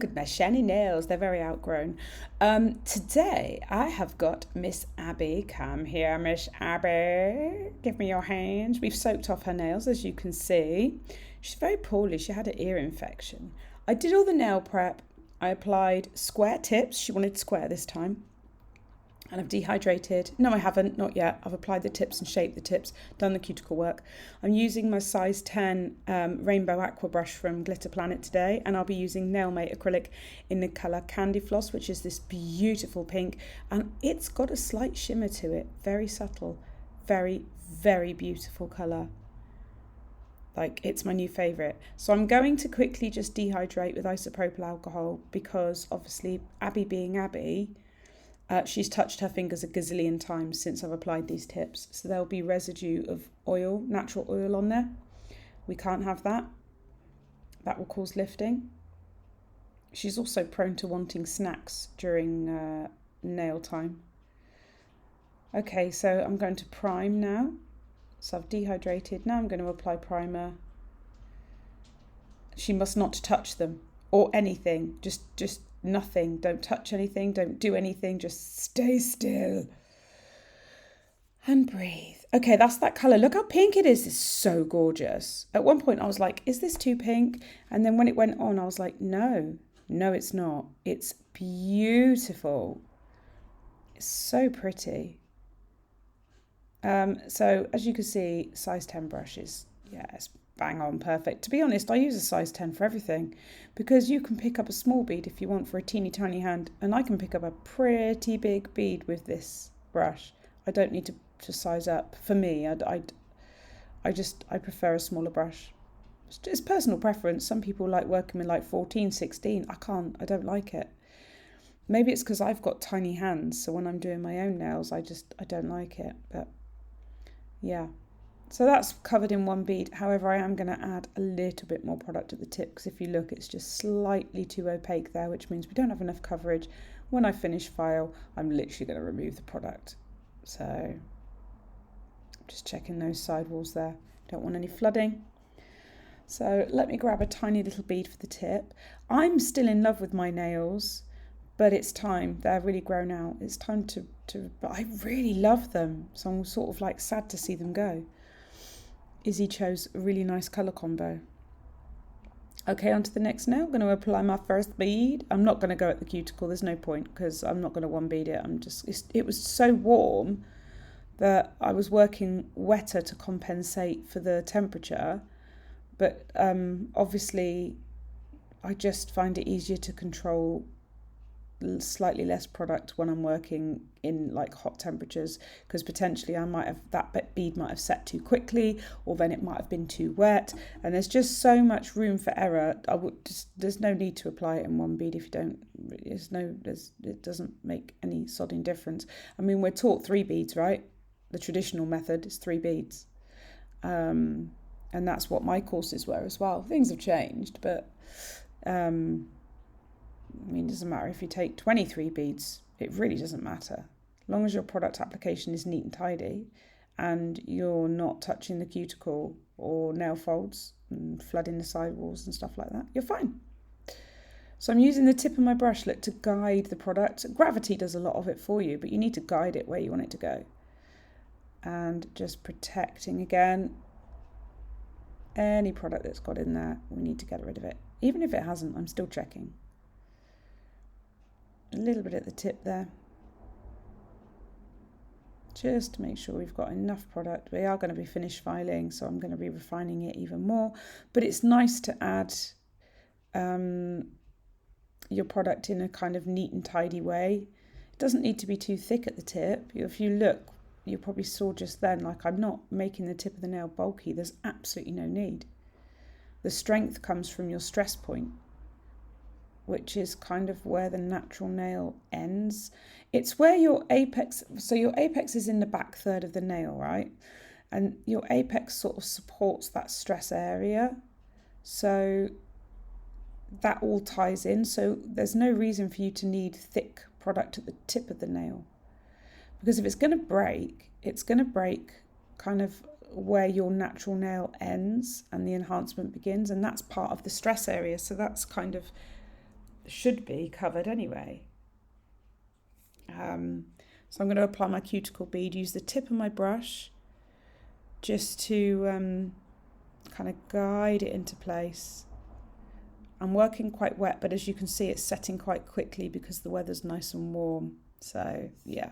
look at my shiny nails. They're very outgrown. Today I have got Miss Abbie. Come here, Miss Abbie. Give me your hands. We've soaked off her nails, as you can see. She's very poorly. She had an ear infection. I did all the nail prep. I applied square tips. She wanted square this time. And I've dehydrated. No, I haven't, not yet. I've applied the tips and shaped the tips, done the cuticle work. I'm using my size 10 Rainbow Aqua brush from Glitter Planet today, and I'll be using Nailmate Acrylic in the colour Candy Floss, which is this beautiful pink, and it's got a slight shimmer to it, very subtle, very, very beautiful colour. Like, it's my new favourite. So I'm going to quickly just dehydrate with isopropyl alcohol because obviously Abbie being Abbie, she's touched her fingers a gazillion times since I've applied these tips. So there'll be residue of oil, natural oil on there. We can't have that. That will cause lifting. She's also prone to wanting snacks during nail time. Okay, so I'm going to prime now. So I've dehydrated. Now I'm going to apply primer. She must not touch them or anything. Just nothing. Don't touch anything. Don't do anything. Just stay still and breathe. Okay, that's that colour. Look how pink it is. It's so gorgeous. At one point I was like, is this too pink? And then when it went on, I was like, no, it's not. It's beautiful. It's so pretty. So as you can see, size 10 brushes. Yeah, it's bang on perfect. To be honest, I use a size 10 for everything because you can pick up a small bead if you want for a teeny tiny hand, and I can pick up a pretty big bead with this brush. I don't need to size up. For me, I prefer a smaller brush. It's personal preference. Some people like working with like 14, 16. I don't like it. Maybe it's because I've got tiny hands, so when I'm doing my own nails, I don't like it. But yeah. So that's covered in one bead. However, I am going to add a little bit more product at the tip because if you look, it's just slightly too opaque there, which means we don't have enough coverage. When I finish file, I'm literally going to remove the product. So just checking those sidewalls there. Don't want any flooding. So let me grab a tiny little bead for the tip. I'm still in love with my nails, but it's time. They're really grown out. It's time but I really love them. So I'm sort of like sad to see them go. Izzy chose a really nice colour combo. Okay, on to the next nail. I'm going to apply my first bead. I'm not going to go at the cuticle. There's no point because I'm not going to one bead it. It was so warm that I was working wetter to compensate for the temperature. But obviously, I just find it easier to control slightly less product when I'm working in like hot temperatures because potentially that bead might have set too quickly, or then it might have been too wet, and there's just so much room for error. There's no need to apply it in one bead if you don't. It doesn't make any sodding difference. I mean, we're taught 3 beads, right? The traditional method is 3 beads, and that's what my courses were as well. Things have changed, but I mean, it doesn't matter if you take 23 beads, it really doesn't matter. As long as your product application is neat and tidy and you're not touching the cuticle or nail folds and flooding the sidewalls and stuff like that, you're fine. So I'm using the tip of my brush to guide the product. Gravity does a lot of it for you, but you need to guide it where you want it to go. And just protecting again. Any product that's got in there, we need to get rid of it. Even if it hasn't, I'm still checking. A little bit at the tip there, just to make sure we've got enough product. We are going to be finished filing, so I'm going to be refining it even more, but it's nice to add your product in a kind of neat and tidy way. It doesn't need to be too thick at the tip. If you look, you probably saw just then, like, I'm not making the tip of the nail bulky. There's absolutely no need. The strength comes from your stress point, which is kind of where the natural nail ends. It's where your apex, so your apex is in the back third of the nail, right? And your apex sort of supports that stress area. So that all ties in. So there's no reason for you to need thick product at the tip of the nail. Because if it's going to break, it's going to break kind of where your natural nail ends and the enhancement begins. And that's part of the stress area. So that's kind of should be covered anyway. So I'm going to apply my cuticle bead, use the tip of my brush just to kind of guide it into place. I'm working quite wet, but as you can see, it's setting quite quickly because the weather's nice and warm. So yeah.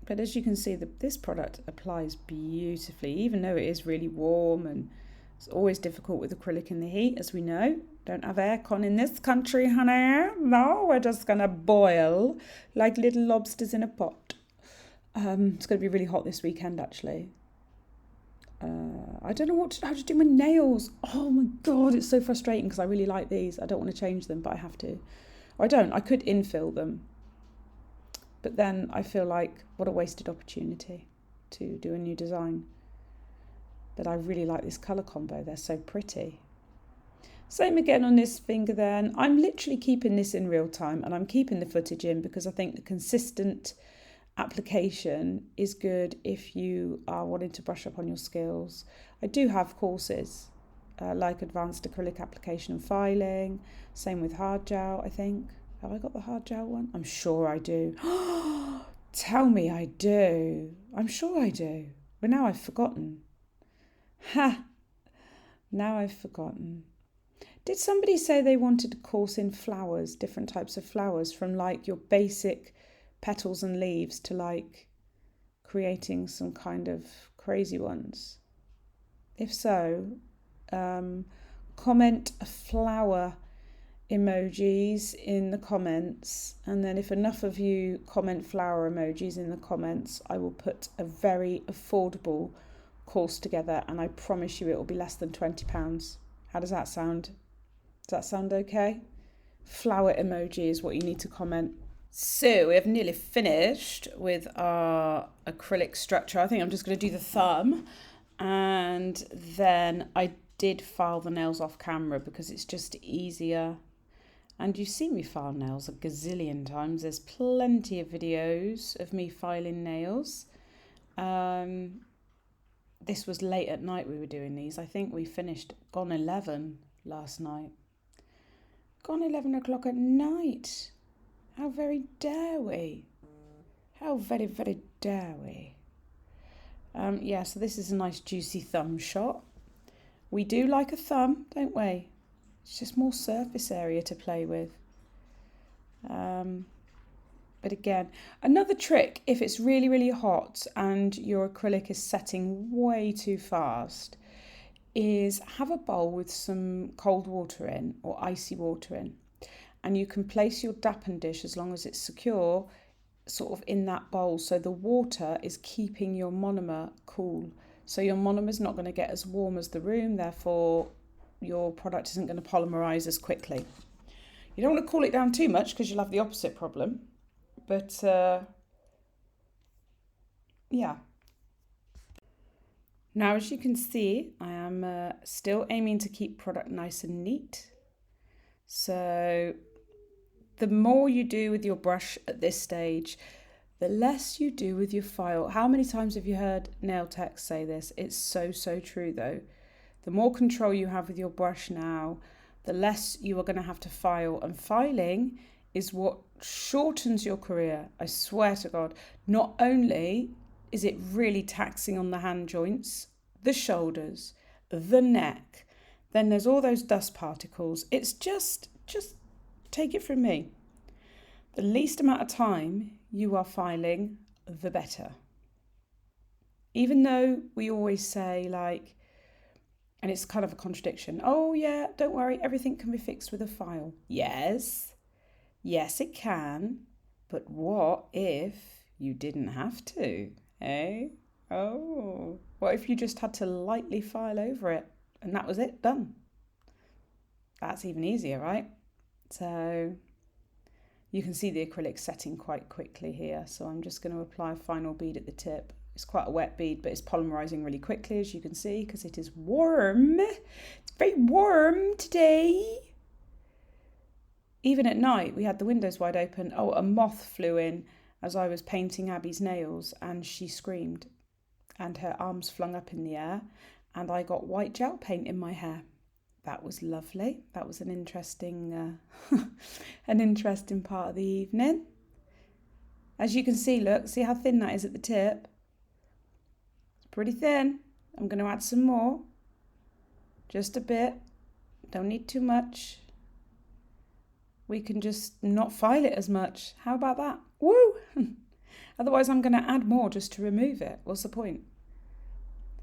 But as you can see, this product applies beautifully, even though it is really warm, and it's always difficult with acrylic in the heat, as we know. Don't have aircon in this country, honey. No, we're just going to boil like little lobsters in a pot. It's going to be really hot this weekend, actually. I don't know how to do my nails. Oh my God, it's so frustrating because I really like these. I don't want to change them, but I have to. Or I don't. I could infill them. But then I feel like what a wasted opportunity to do a new design. But I really like this colour combo. They're so pretty. Same again on this finger then. I'm literally keeping this in real time, and I'm keeping the footage in because I think the consistent application is good if you are wanting to brush up on your skills. I do have courses like advanced acrylic application and filing. Same with hard gel, I think. Have I got the hard gel one? I'm sure I do. Tell me I do. I'm sure I do. But now I've forgotten. Ha! Now I've forgotten. Did somebody say they wanted a course in flowers, different types of flowers, from like your basic petals and leaves to like creating some kind of crazy ones? If so, comment a flower emojis in the comments, and then if enough of you comment flower emojis in the comments, I will put a very affordable course together, and I promise you it will be less than £20. How does that sound? Does that sound okay? Flower emoji is what you need to comment. So we have nearly finished with our acrylic structure. I think I'm just going to do the thumb, and then I did file the nails off camera because it's just easier. And you've seen me file nails a gazillion times. There's plenty of videos of me filing nails. This was late at night we were doing these. I think we finished gone 11 last night. Gone 11 o'clock at night. How very dare we? How very, very dare we? Yeah, so this is a nice juicy thumb shot. We do like a thumb, don't we? It's just more surface area to play with. But again, another trick, if it's really, really hot and your acrylic is setting way too fast, is have a bowl with some cold water in or icy water in. And you can place your dappen dish, as long as it's secure, sort of in that bowl. So the water is keeping your monomer cool. So your monomer is not going to get as warm as the room, therefore your product isn't going to polymerize as quickly. You don't want to cool it down too much because you'll have the opposite problem. But yeah. Now, as you can see, I am still aiming to keep product nice and neat. So the more you do with your brush at this stage, the less you do with your file. How many times have you heard nail techs say this? It's so, so true though. The more control you have with your brush now, the less you are going to have to file. And filing is what shortens your career. I swear to God. Not only is it really taxing on the hand joints, the shoulders, the neck, then there's all those dust particles. It's just take it from me. The least amount of time you are filing, the better. Even though we always say like, and it's kind of a contradiction. Oh yeah, don't worry, everything can be fixed with a file. Yes, it can. But what if you didn't have to, eh? Oh, what if you just had to lightly file over it and that was it, done? That's even easier, right? So you can see the acrylic setting quite quickly here. So I'm just going to apply a final bead at the tip. It's quite a wet bead, but it's polymerizing really quickly, as you can see, because it is warm. It's very warm today. Even at night, we had the windows wide open. Oh, a moth flew in as I was painting Abbie's nails, and she screamed, and her arms flung up in the air, and I got white gel paint in my hair. that was lovely. That was an interesting, an interesting part of the evening. As you can see, look, see how thin that is at the tip? It's pretty thin. I'm going to add some more. Just a bit. Don't need too much. We can just not file it as much. How about that? Woo! Otherwise, I'm going to add more just to remove it. What's the point?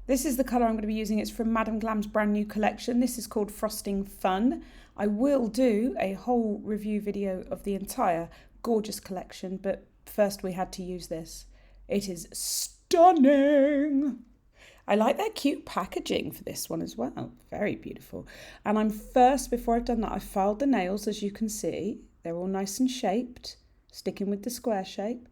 This is the colour I'm going to be using. It's from Madame Glam's brand new collection. This is called Frosting Fun. I will do a whole review video of the entire gorgeous collection, but first we had to use this. It is stunning. I like their cute packaging for this one as well. Very beautiful. And before I've done that, I filed the nails, as you can see. They're all nice and shaped, sticking with the square shape.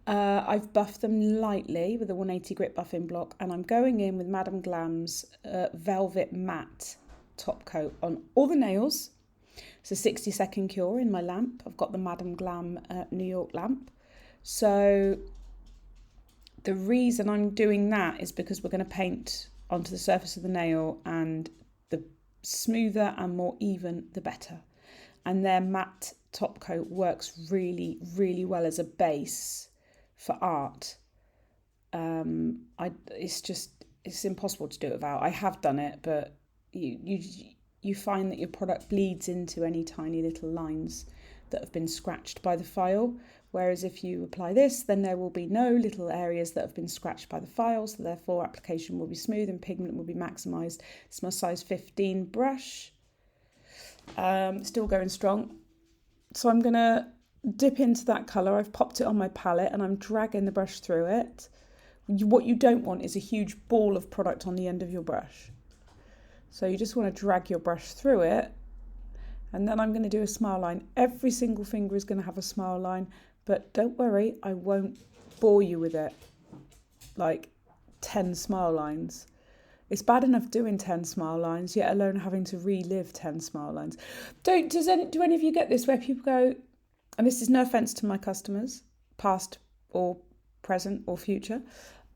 I've buffed them lightly with a 180 grit buffing block, and I'm going in with Madame Glam's Velvet Matte top coat on all the nails. It's a 60-second cure in my lamp. I've got the Madame Glam New York lamp. So the reason I'm doing that is because we're going to paint onto the surface of the nail, and the smoother and more even, the better. And their matte top coat works really, really well as a base for art. It's impossible to do it without. I have done it, but you find that your product bleeds into any tiny little lines that have been scratched by the file. Whereas if you apply this, then there will be no little areas that have been scratched by the file, so therefore application will be smooth and pigment will be maximised. It's my size 15 brush. Still going strong. So I'm going to dip into that colour. I've popped it on my palette and I'm dragging the brush through it. What you don't want is a huge ball of product on the end of your brush. So you just want to drag your brush through it, and then I'm going to do a smile line. Every single finger is going to have a smile line, but don't worry, I won't bore you with it. Like 10 smile lines. It's bad enough doing 10 smile lines, yet alone having to relive 10 smile lines. Do any of you get this where people go, and this is no offence to my customers, past or present or future,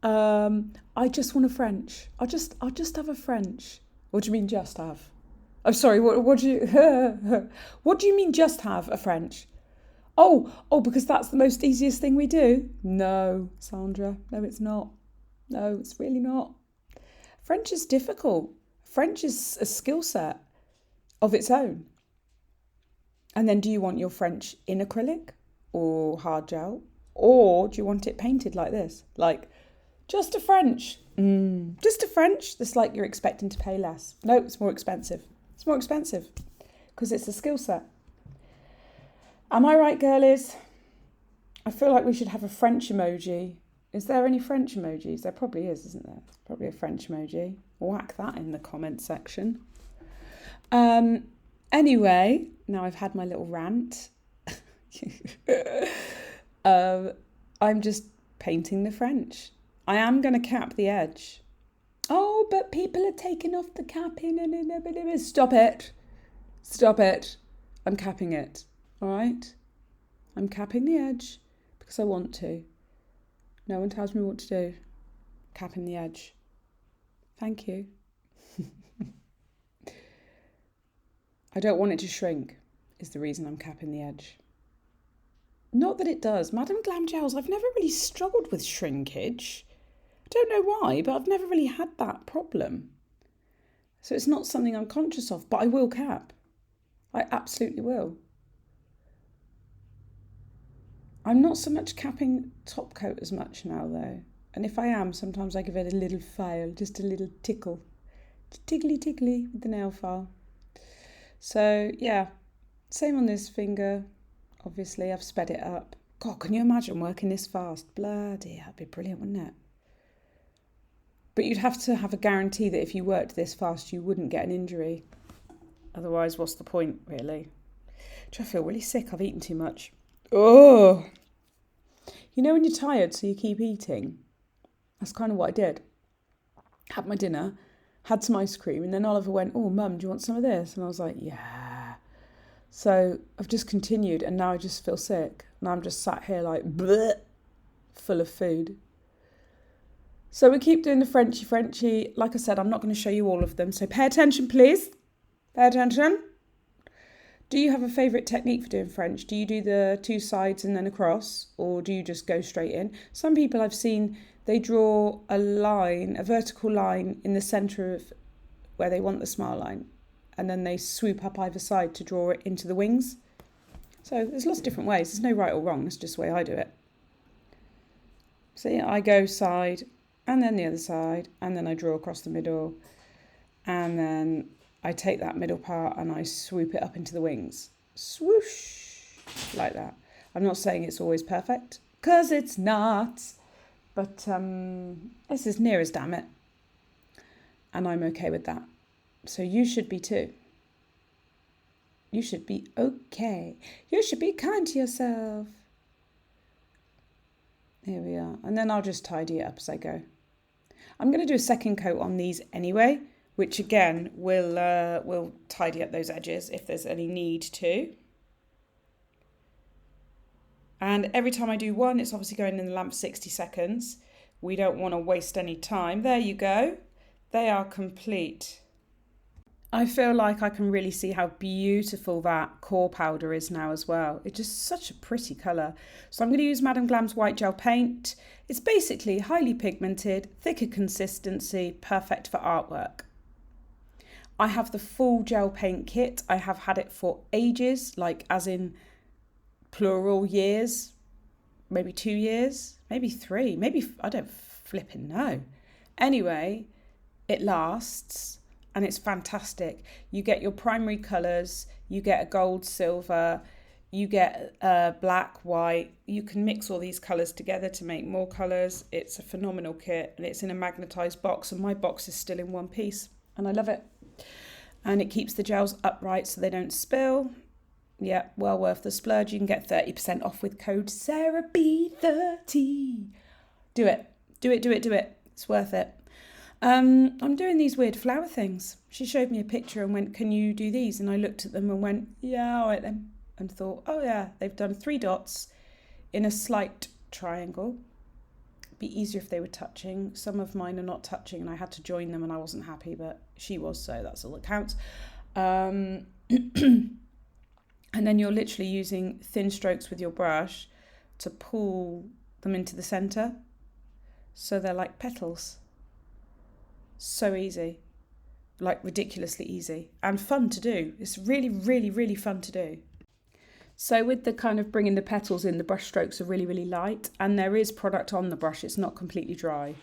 I just want a French. I'll just have a French. What do you mean just have? I'm sorry, what do you mean just have a French? Oh, because that's the most easiest thing we do? No, Sandra, no it's not. No, it's really not. French is difficult. French is a skill set of its own. And then do you want your French in acrylic or hard gel? Or do you want it painted like this? Like, just a French. Just a French? That's like you're expecting to pay less. No, it's more expensive. It's more expensive because it's a skill set. Am I right, girlies? I feel like we should have a French emoji. Is there any French emojis? There probably is, isn't there? There's probably a French emoji. Whack that in the comment section. Anyway, now I've had my little rant. I'm just painting the French. I am going to cap the edge. Oh, but people are taking off the capping. Stop it. Stop it. I'm capping it. All right? I'm capping the edge because I want to. No one tells me what to do. Capping the edge. Thank you. I don't want it to shrink is the reason I'm capping the edge. Not that it does. Madame Glam gels, I've never really struggled with shrinkage. I don't know why, but I've never really had that problem. So it's not something I'm conscious of, but I will cap. I absolutely will. I'm not so much capping top coat as much now though. And if I am, sometimes I give it a little file, just a little tickle. Tickly with the nail file. So yeah, same on this finger. Obviously, I've sped it up. God, can you imagine working this fast? Bloody, that'd be brilliant, wouldn't it? But you'd have to have a guarantee that if you worked this fast, you wouldn't get an injury. Otherwise, what's the point, really? I feel really sick. I've eaten too much. Oh! You know when you're tired, so you keep eating? That's kind of what I did. Had my dinner, had some ice cream, and then Oliver went, oh, Mum, do you want some of this? And I was like, yeah. So I've just continued, and now I just feel sick. And I'm just sat here like, bleh, full of food. So we keep doing the Frenchy. Like I said, I'm not going to show you all of them. So pay attention, please. Pay attention. Do you have a favourite technique for doing French? Do you do the two sides and then across, or do you just go straight in? Some people I've seen, they draw a line, a vertical line in the centre of where they want the smile line, and then they swoop up either side to draw it into the wings. So there's lots of different ways. There's no right or wrong. It's just the way I do it. So yeah, I go side and then the other side, and then I draw across the middle, and then I take that middle part and I swoop it up into the wings. Swoosh, like that. I'm not saying it's always perfect, because it's not, but it's as near as damn it. And I'm okay with that. So you should be too. You should be okay. You should be kind to yourself. Here we are. And then I'll just tidy it up as I go. I'm going to do a second coat on these anyway, which again will tidy up those edges if there's any need to. And every time I do one, it's obviously going in the lamp for 60 seconds. We don't want to waste any time. There you go. They are complete. I feel like I can really see how beautiful that core powder is now as well. It's just such a pretty colour. So I'm going to use Madame Glam's white gel paint. It's basically highly pigmented, thicker consistency, perfect for artwork. I have the full gel paint kit. I have had it for ages, like as in plural years, maybe 2 years, maybe 3, maybe, I don't flipping know. Anyway, it lasts. And it's fantastic. You get your primary colours, you get a gold, silver, you get black, white. You can mix all these colours together to make more colours. It's a phenomenal kit, and it's in a magnetised box, and my box is still in one piece, and I love it. And it keeps the gels upright so they don't spill. Yeah, well worth the splurge. You can get 30% off with code SarahB30. Do it. Do it, do it, do it. It's worth it. I'm doing these weird flower things. She showed me a picture and went, can you do these? And I looked at them and went, yeah, all right then. And thought, oh yeah, they've done 3 dots in a slight triangle. It'd be easier if they were touching. Some of mine are not touching and I had to join them and I wasn't happy, but she was, so that's all that counts. And then you're literally using thin strokes with your brush to pull them into the centre. So they're like petals. So easy, like ridiculously easy and fun to do. It's really, really, really fun to do. So with the kind of bringing the petals in, the brush strokes are really, really light, and there is product on the brush. It's not completely dry.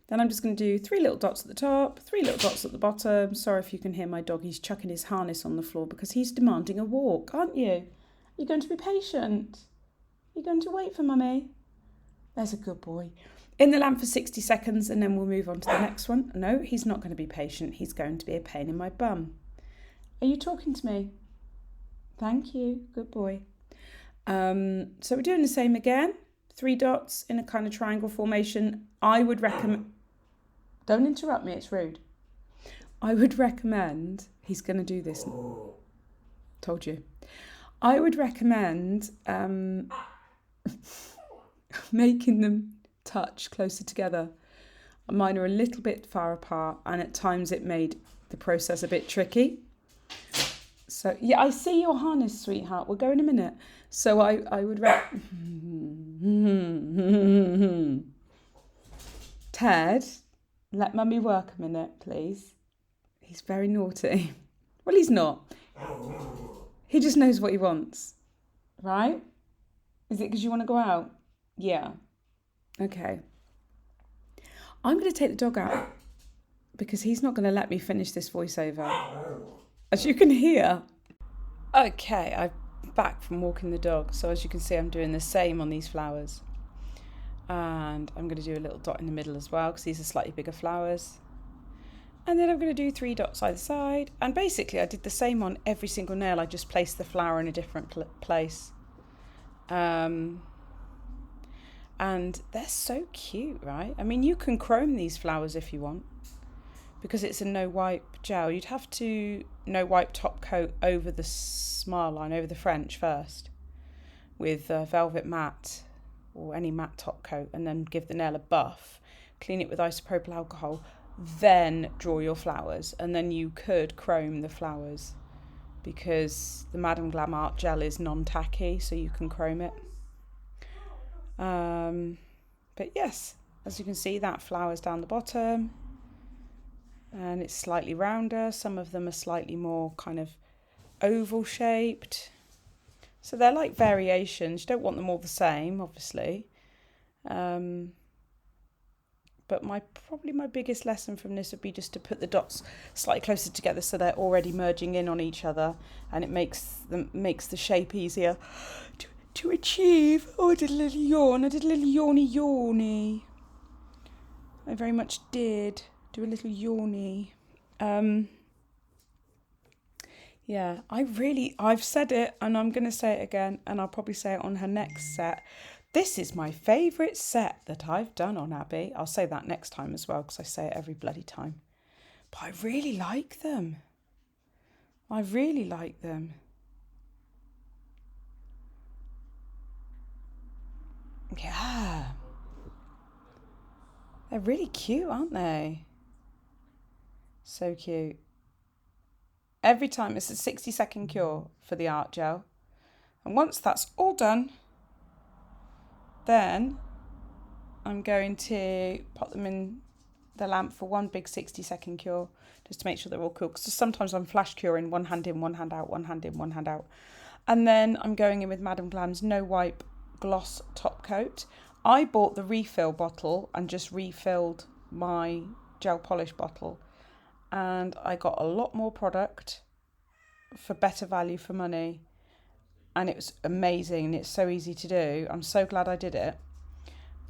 Then I'm just going to do 3 little dots at the top, 3 little dots at the bottom. Sorry if you can hear my dog. He's chucking his harness on the floor because he's demanding a walk, aren't you? You're going to be patient. You're going to wait for mummy. There's a good boy. In the lamp for 60 seconds, and then we'll move on to the next one. No, he's not going to be patient. He's going to be a pain in my bum. Are you talking to me? Thank you. Good boy. So we're doing the same again. 3 dots in a kind of triangle formation. I would recommend... Don't interrupt me, it's rude. I would recommend... He's going to do this. Told you. I would recommend making them touch closer together. Mine are a little bit far apart, and at times it made the process a bit tricky. So yeah, I see your harness, sweetheart. We'll go in a minute. So I would Ted, let mummy work a minute, please. He's very naughty. Well, he's not. He just knows what he wants, right? Is it because you want to go out? Yeah. Okay. I'm going to take the dog out because he's not going to let me finish this voiceover. As you can hear. Okay, I'm back from walking the dog. So as you can see, I'm doing the same on these flowers. And I'm going to do a little dot in the middle as well because these are slightly bigger flowers. And then I'm going to do 3 dots either side. And basically I did the same on every single nail. I just placed the flower in a different place. And they're so cute, right? I mean, you can chrome these flowers if you want, because it's a no wipe gel. You'd have to no wipe top coat over the smile line, over the French first, with velvet matte or any matte top coat, and then give the nail a buff, clean it with isopropyl alcohol, then draw your flowers, and then you could chrome the flowers. because the Madam Glam Art Gel is non-tacky, so you can chrome it. But yes, as you can see, that flower's down the bottom and it's slightly rounder. Some of them are slightly more kind of oval shaped. So they're like variations. You don't want them all the same, obviously. But probably my biggest lesson from this would be just to put the dots slightly closer together so they're already merging in on each other, and it makes the shape easier to achieve. Oh, I did a little yawn. I did a little yawny. I very much did do a little yawny. Yeah, I've said it and I'm going to say it again, and I'll probably say it on her next set. This is my favourite set that I've done on Abbie. I'll say that next time as well because I say it every bloody time. But I really like them. Yeah. They're really cute, aren't they? So cute. Every time it's a 60-second cure for the art gel. And once that's all done, then I'm going to pop them in the lamp for one big 60-second cure, just to make sure they're all cool. Because sometimes I'm flash curing, one hand in, one hand out, one hand in, one hand out. And then I'm going in with Madam Glam's No Wipe Gloss Top Coat. I bought the refill bottle and just refilled my gel polish bottle. And I got a lot more product for better value for money. And it was amazing, and it's so easy to do. I'm so glad I did it.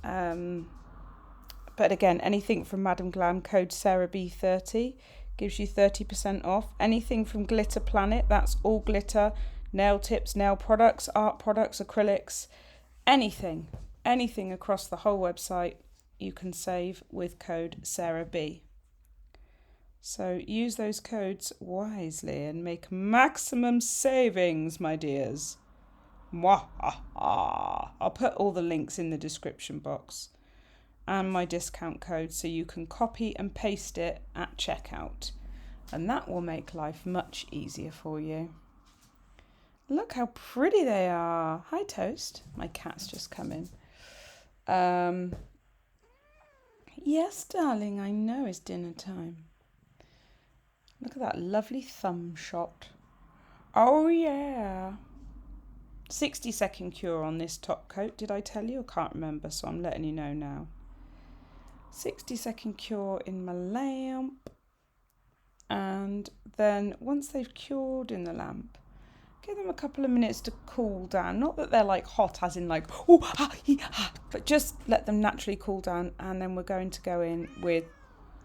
But again, anything from Madam Glam, code SarahB30 gives you 30% off. Anything from Glitter Planet, that's all glitter, nail tips, nail products, art products, acrylics, anything across the whole website, you can save with code SarahB. So use those codes wisely and make maximum savings, my dears. I'll put all the links in the description box and my discount code so you can copy and paste it at checkout. And that will make life much easier for you. Look how pretty they are. Hi, Toast. My cat's just come in. Yes, darling, I know it's dinner time. Look at that lovely thumb shot. Oh, yeah. 60-second cure on this top coat. Did I tell you? I can't remember, so I'm letting you know now. 60-second cure in my lamp. And then once they've cured in the lamp, give them a couple of minutes to cool down. Not that they're like hot, as in like, but just let them naturally cool down. And then we're going to go in with,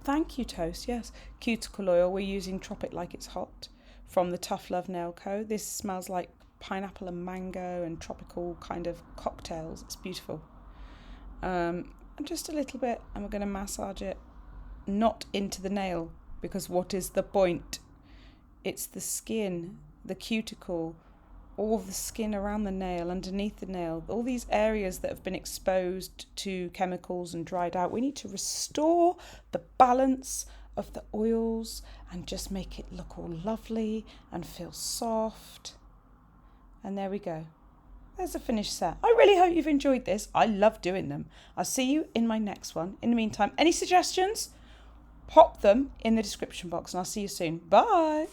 thank you, Toast, yes, cuticle oil. We're using Tropic Like It's Hot from the Tough Love Nail Co. This smells like pineapple and mango and tropical kind of cocktails. It's beautiful. And just a little bit, and we're going to massage it, not into the nail, because what is the point? It's the skin, the cuticle, all the skin around the nail, underneath the nail, all these areas that have been exposed to chemicals and dried out. We need to restore the balance of the oils and just make it look all lovely and feel soft. And there we go. There's a finished set. I really hope you've enjoyed this. I love doing them. I'll see you in my next one. In the meantime, any suggestions? Pop them in the description box and I'll see you soon. Bye.